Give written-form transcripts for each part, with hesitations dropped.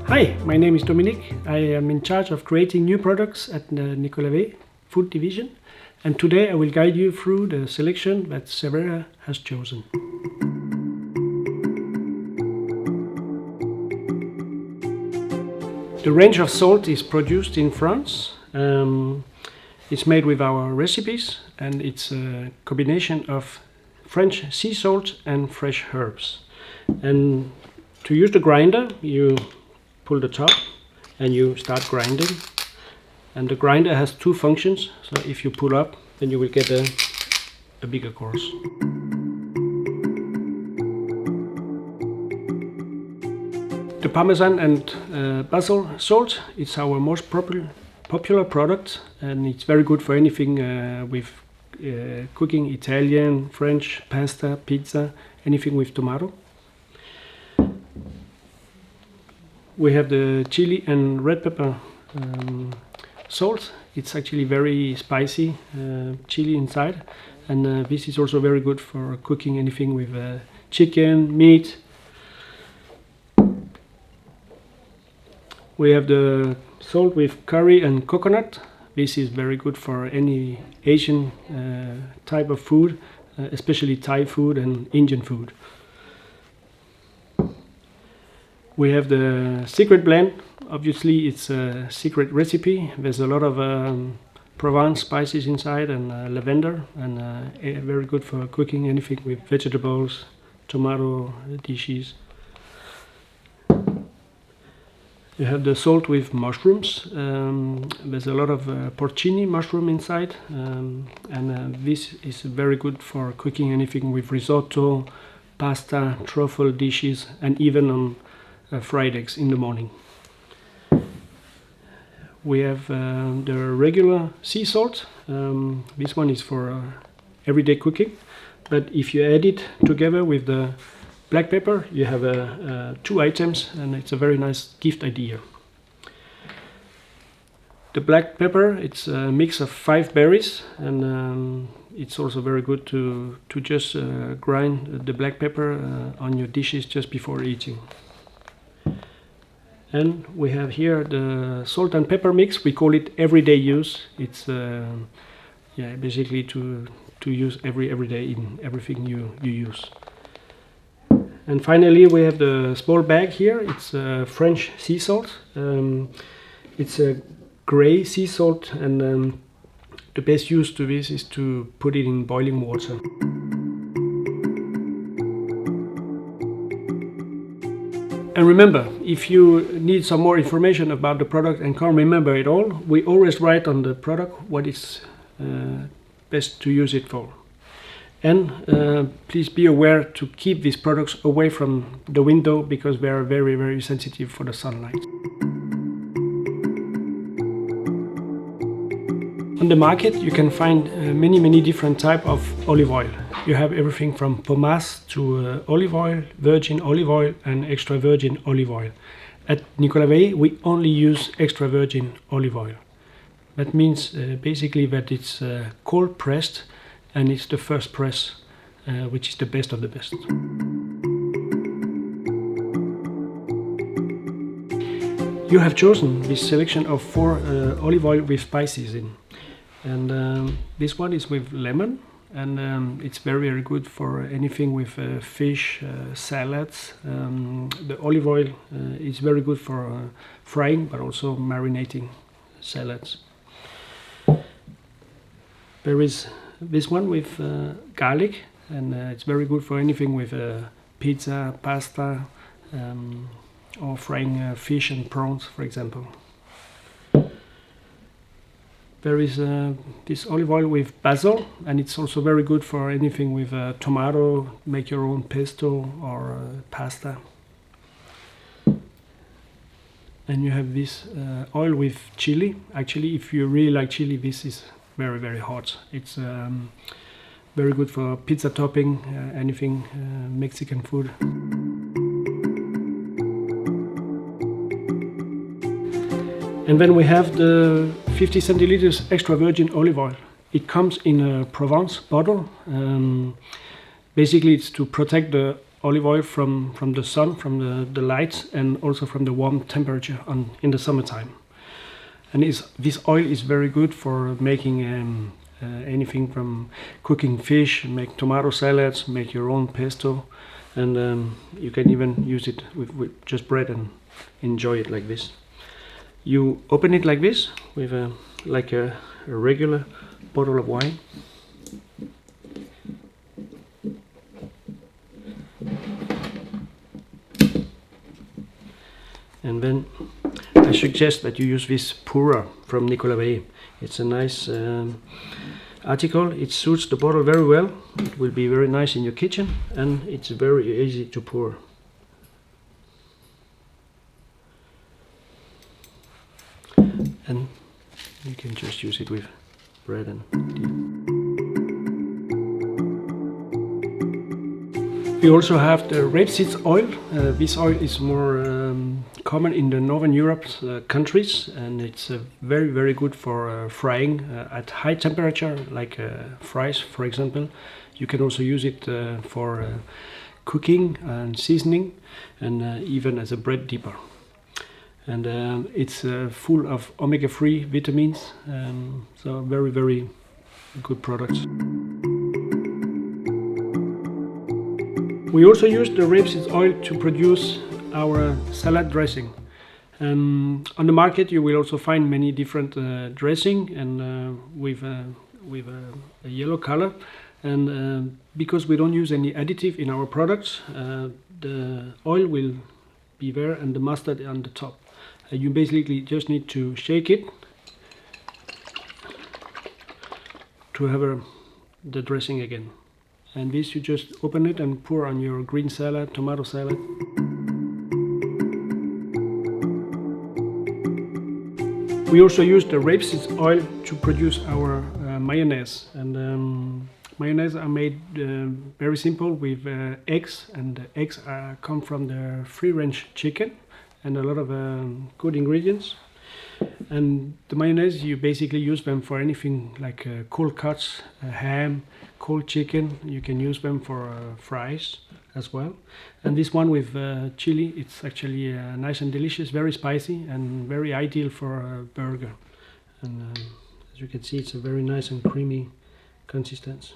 Hi, my name is Dominique. I am in charge of creating new products at the Nicolas Vahe food division, and today I will guide you through the selection that Cervera has chosen. The range of salt is produced in France. It's made with our recipes, and it's a combination of French sea salt and fresh herbs. And to use the grinder, you pull the top and you start grinding. And the grinder has two functions, so if you pull up, then you will get a bigger course. The Parmesan and basil salt, it's our most popular product, and it's very good for anything with cooking: Italian, French, pasta, pizza, anything with tomato. We have the chili and red pepper salt. It's actually very spicy chili inside, and this is also very good for cooking anything with chicken, meat. We have the salt with curry and coconut. This is very good for any Asian type of food, especially Thai food and Indian food. We have the secret blend. Obviously, it's a secret recipe. There's a lot of Provence spices inside and lavender, and very good for cooking anything with vegetables, tomato dishes. You have the salt with mushrooms. There's a lot of porcini mushroom inside, and this is very good for cooking anything with risotto, pasta, truffle dishes, and even on fried eggs in the morning. We have the regular sea salt. This one is for everyday cooking, but if you add it together with the black pepper, you have two items, and it's a very nice gift idea. The black pepper, it's a mix of 5 berries, and it's also very good to just grind the black pepper on your dishes just before eating. And we have here the salt and pepper mix. We call it everyday use. It's basically to use every day in everything you use. And finally, we have the small bag here. It's French sea salt. It's a gray sea salt, and the best use to this is to put it in boiling water. And remember, if you need some more information about the product and can't remember it all, we always write on the product what is best to use it for. And please be aware to keep these products away from the window, because they are very, very sensitive for the sunlight. On the market you can find many different types of olive oil. You have everything from pomace to olive oil, virgin olive oil, and extra virgin olive oil. At Nicolas Vahe we only use extra virgin olive oil. That means basically that it's cold pressed, and it's the first press, which is the best of the best. You have chosen this selection of 4 olive oil with spices in, and this one is with lemon, and it's very good for anything with fish, salads. The olive oil is very good for frying, but also marinating salads. There is this one with garlic, and it's very good for anything with pizza, pasta, or frying fish and prawns, for example. There is this olive oil with basil, and it's also very good for anything with tomato, make your own pesto or pasta. And you have this oil with chili. Actually, if you really like chili, this is very hot. It's very good for pizza topping, anything Mexican food. And then we have the 50 centiliters extra virgin olive oil. It comes in a Provence bottle. Basically, it's to protect the olive oil from the sun, from the lights, and also from the warm temperature in the summertime. And this oil is very good for making anything from cooking fish, make tomato salads, make your own pesto, and you can even use it with just bread and enjoy it like this. You open it like this with like a regular bottle of wine. And then I suggest that you use this pourer from Nicolas Vahe. It's a nice article. It suits the bottle very well. It will be very nice in your kitchen, and it's very easy to pour. And you can just use it with bread and tea. We also have the rapeseed oil. This oil is more common in the Northern Europe countries, and it's very, very good for frying at high temperature, like fries, for example. You can also use it for cooking and seasoning, and even as a bread dipper. And it's full of omega-3 vitamins, so very, very good products. We also use the rapeseed oil to produce our salad dressing. On the market you will also find many different dressing and with a yellow color. And because we don't use any additive in our products, the oil will be there and the mustard on the top. You basically just need to shake it to have the dressing again. And this you just open it and pour on your green salad, tomato salad. We also use the rapeseed oil to produce our mayonnaise. And mayonnaise are made very simple with eggs, and the eggs come from the free-range chicken and a lot of good ingredients. And the mayonnaise, you basically use them for anything like cold cuts, ham, cold chicken. You can use them for fries as well. And this one with chili, it's actually nice and delicious, very spicy and very ideal for a burger. And as you can see, it's a very nice and creamy consistency.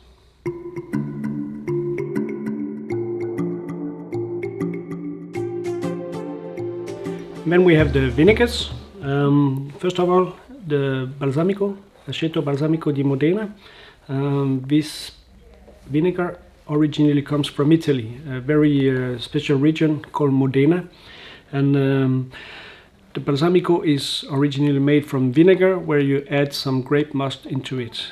Then we have the vinegars. First of all, the balsamico, aceto balsamico di Modena. This vinegar originally comes from Italy, a very special region called Modena. And the balsamico is originally made from vinegar, where you add some grape must into it.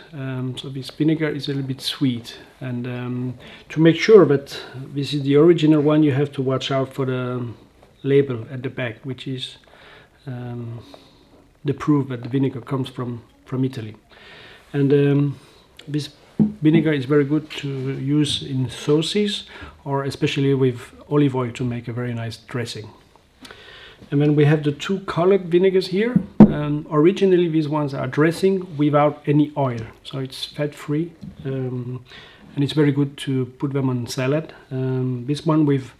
So this vinegar is a little bit sweet. And to make sure that this is the original one, you have to watch out for the label at the back, which is the proof that the vinegar comes from Italy. And this vinegar is very good to use in sauces, or especially with olive oil to make a very nice dressing. And then we have the two colored vinegars here. Originally these ones are dressing without any oil, so it's fat-free, and it's very good to put them on salad. This one with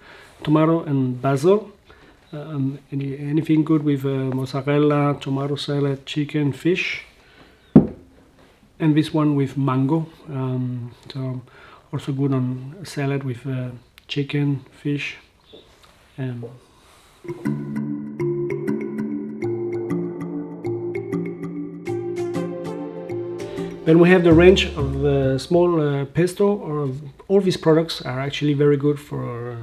tomato and basil. Anything good with mozzarella, tomato salad, chicken, fish. And this one with mango, so also good on salad with chicken, fish. Then we have the range of small pesto. Or all these products are actually very good for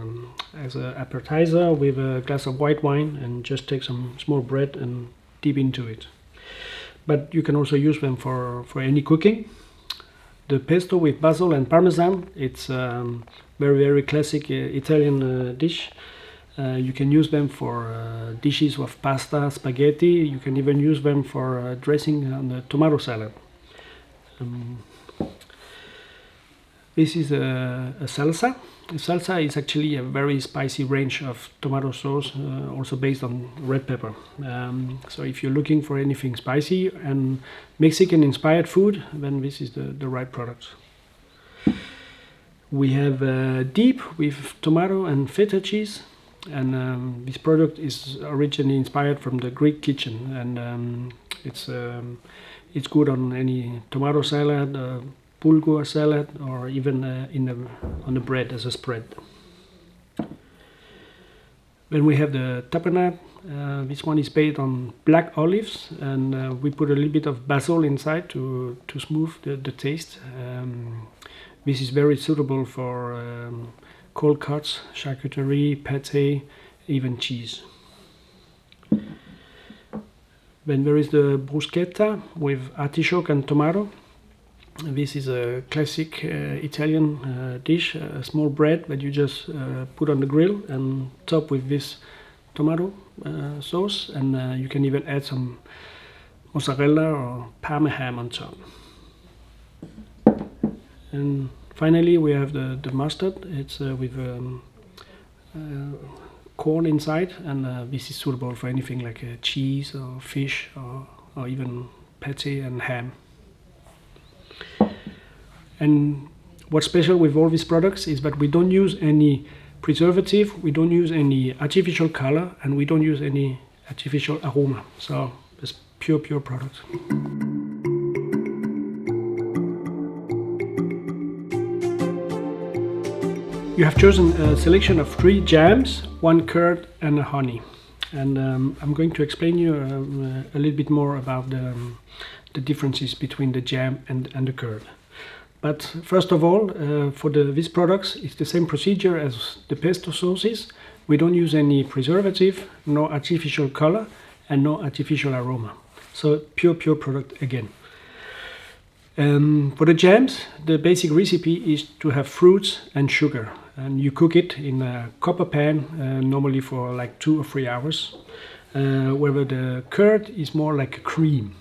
as an appetizer with a glass of white wine, and just take some small bread and dip into it. But you can also use them for any cooking. The pesto with basil and parmesan, it's very, very classic Italian dish. You can use them for dishes of pasta, spaghetti. You can even use them for dressing on the tomato salad. This is a salsa. A salsa is actually a very spicy range of tomato sauce, also based on red pepper. So if you're looking for anything spicy and Mexican inspired food, then this is the right product. We have deep with tomato and feta cheese, and this product is originally inspired from the Greek kitchen, and it's good on any tomato salad, bulgur salad, or even on the bread as a spread. Then we have the tapenade. This one is based on black olives, and we put a little bit of basil inside to smooth the taste. This is very suitable for cold cuts, charcuterie, pâté, even cheese. Then there is the bruschetta with artichoke and tomato. This is a classic Italian dish, a small bread that you just put on the grill and top with this tomato sauce, and you can even add some mozzarella or parma ham on top. And finally we have the mustard. It's with corn inside, and this is suitable for anything like cheese or fish or even pâté and ham. And what's special with all these products is that we don't use any preservative, we don't use any artificial color, and we don't use any artificial aroma. So it's pure product. You have chosen a selection of 3 jams, 1 curd and a honey. And I'm going to explain you a little bit more about the differences between the jam and the curd. But first of all, for these products, it's the same procedure as the pesto sauces. We don't use any preservative, no artificial color, and no artificial aroma. So pure product again. For the jams, the basic recipe is to have fruits and sugar, and you cook it in a copper pan, normally for like 2 or 3 hours. Whether the curd is more like a cream.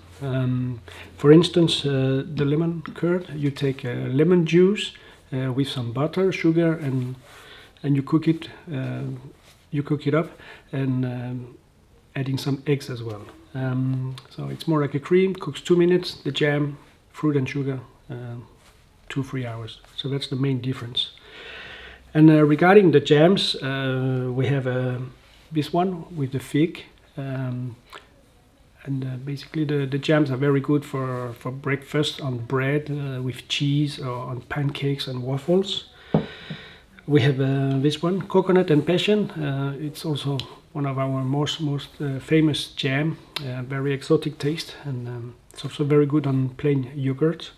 For instance, the lemon curd, you take lemon juice with some butter, sugar, and you cook it. You cook it up, and adding some eggs as well. So it's more like a cream. Cooks 2 minutes. The jam, fruit and sugar, 2-3 hours. So that's the main difference. And regarding the jams, we have this one with the fig. And basically the jams are very good for breakfast on bread with cheese, or on pancakes and waffles. We have this one, coconut and passion. It's also one of our most famous jam, very exotic taste, and it's also very good on plain yogurt.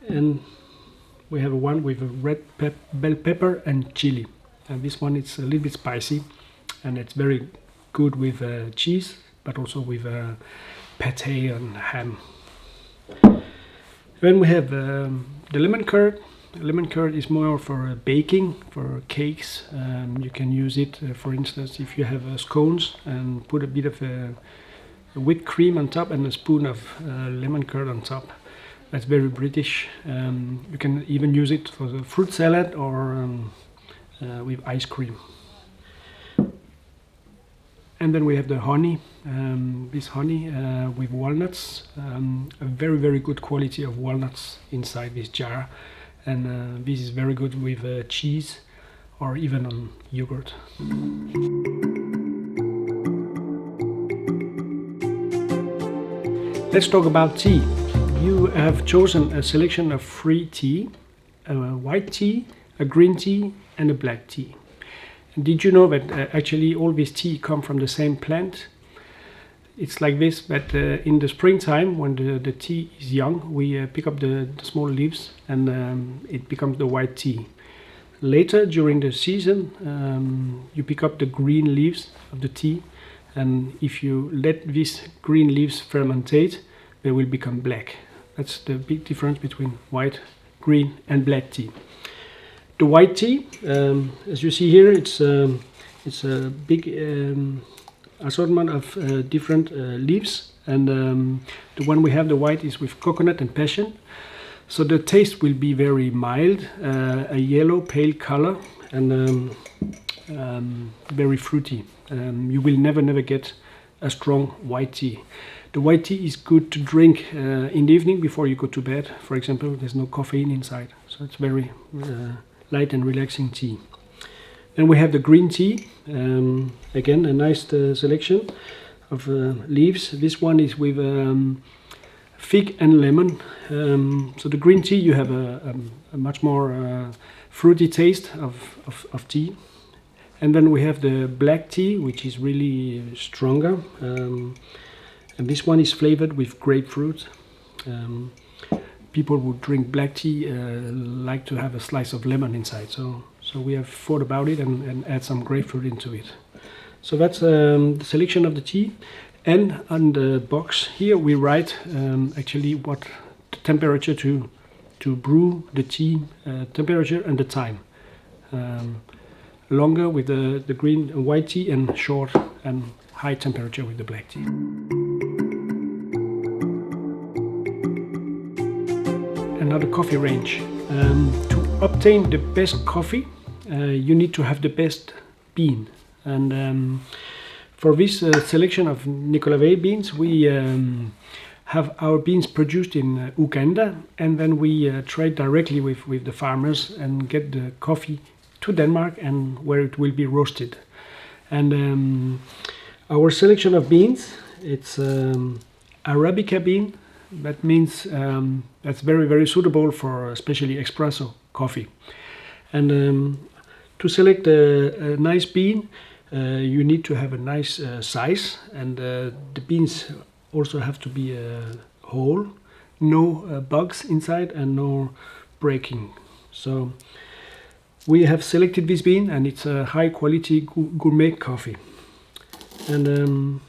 And we have one with red bell pepper and chili. And this one is a little bit spicy, and it's very good with cheese, but also with pâté and ham. Then we have the lemon curd. Lemon curd is more for baking, for cakes. You can use it, for instance, if you have scones, and put a bit of whipped cream on top and a spoon of lemon curd on top. That's very British. You can even use it for the fruit salad or with ice cream. And then we have the honey. This honey with walnuts, a very good quality of walnuts inside this jar, and this is very good with cheese or even on yogurt. Let's talk about tea. You have chosen a selection of 3 tea, a white tea, a green tea, and a black tea. Did you know that actually all this tea come from the same plant? It's like this, that in the springtime, when the tea is young, we pick up the small leaves, and it becomes the white tea. Later, during the season, you pick up the green leaves of the tea, and if you let these green leaves fermentate, they will become black. That's the big difference between white, green, and black tea. The white tea, as you see here, it's a big assortment of different leaves, and the one we have, the white, is with coconut and passion. So the taste will be very mild, a yellow pale color, and very fruity. You will never get a strong white tea. The white tea is good to drink in the evening before you go to bed. For example, there's no caffeine inside, so it's very light and relaxing tea. Then we have the green tea. Again, a nice selection of leaves. This one is with fig and lemon. So the green tea, you have a much more fruity taste of tea. And then we have the black tea, which is really stronger. And this one is flavored with grapefruit. People who drink black tea like to have a slice of lemon inside. So we have thought about it and add some grapefruit into it. So that's the selection of the tea. And on the box here we write actually what the temperature to brew the tea, temperature and the time. Longer with the green and white tea, and short and high temperature with the black tea. Another coffee range. To obtain the best coffee, you need to have the best bean. And for this selection of Nicolas Vahe beans, we have our beans produced in Uganda, and then we trade directly with the farmers and get the coffee to Denmark, and where it will be roasted. And our selection of beans, it's Arabica bean. That means that's very, very suitable for especially espresso coffee. And to select a nice bean, you need to have a nice size, and the beans also have to be whole, no bugs inside and no breaking. So we have selected this bean, and it's a high quality gourmet coffee. And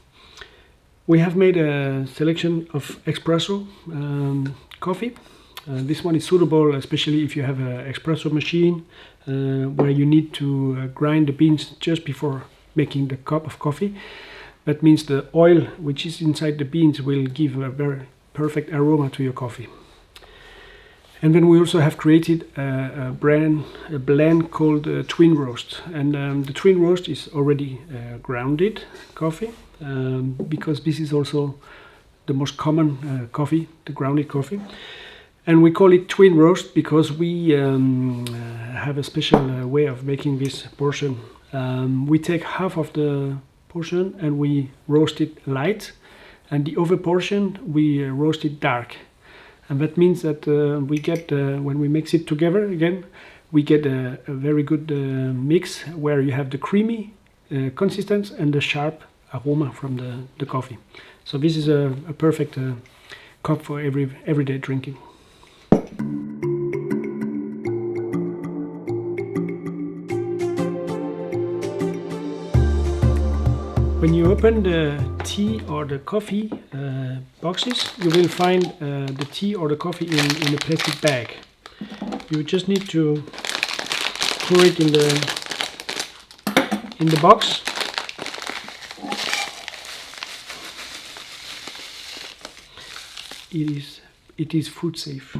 we have made a selection of espresso coffee. This one is suitable especially if you have an espresso machine where you need to grind the beans just before making the cup of coffee. That means the oil which is inside the beans will give a very perfect aroma to your coffee. And then we also have created a blend called Twin Roast. And the Twin Roast is already grounded coffee, because this is also the most common coffee, the grounded coffee. And we call it Twin Roast because we have a special way of making this portion. We take half of the portion and we roast it light, and the other portion we roast it dark. And that means that we get, when we mix it together again, we get a very good mix where you have the creamy consistency and the sharp aroma from the coffee. So this is a perfect cup for everyday drinking. When you open the tea or the coffee boxes, you will find the tea or the coffee in a plastic bag. You just need to pour it in the box. It is food safe.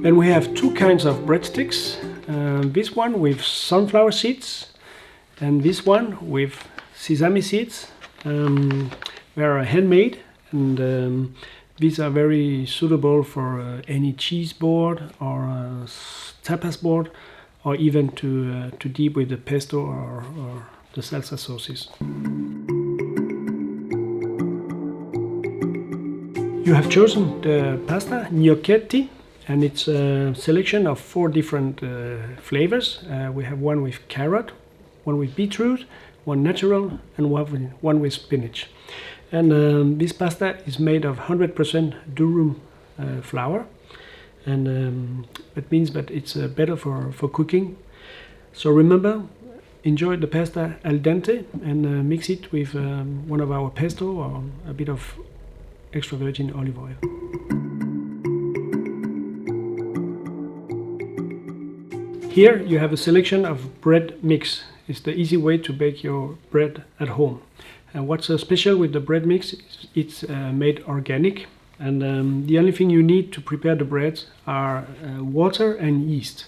Then we have two kinds of breadsticks. This one with sunflower seeds, and this one with sesame seeds. They are handmade, and these are very suitable for any cheese board or tapas board, or even to dip with the pesto or the salsa sauces. You have chosen the pasta gnocchetti, and it's a selection of 4 different flavors. We have one with carrot, one with beetroot, one natural, and one with spinach. And this pasta is made of 100% durum flour, and that means that it's better for cooking. So remember, enjoy the pasta al dente and mix it with one of our pesto or a bit of extra virgin olive oil. Here you have a selection of bread mix. It's the easy way to bake your bread at home. And what's special with the bread mix is it's made organic, and the only thing you need to prepare the breads are water and yeast.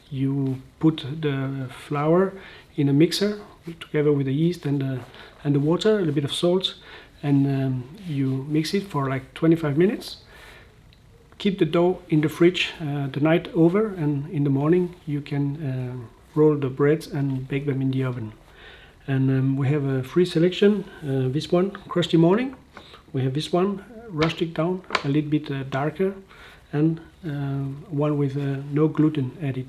You put the flour in a mixer together with the yeast and and the water, a little bit of salt, and you mix it for like 25 minutes. Keep the dough in the fridge the night over, and in the morning you can roll the breads and bake them in the oven. And we have a free selection. This one, Crusty Morning. We have this one, Rustic Down, a little bit darker, and one with no gluten added.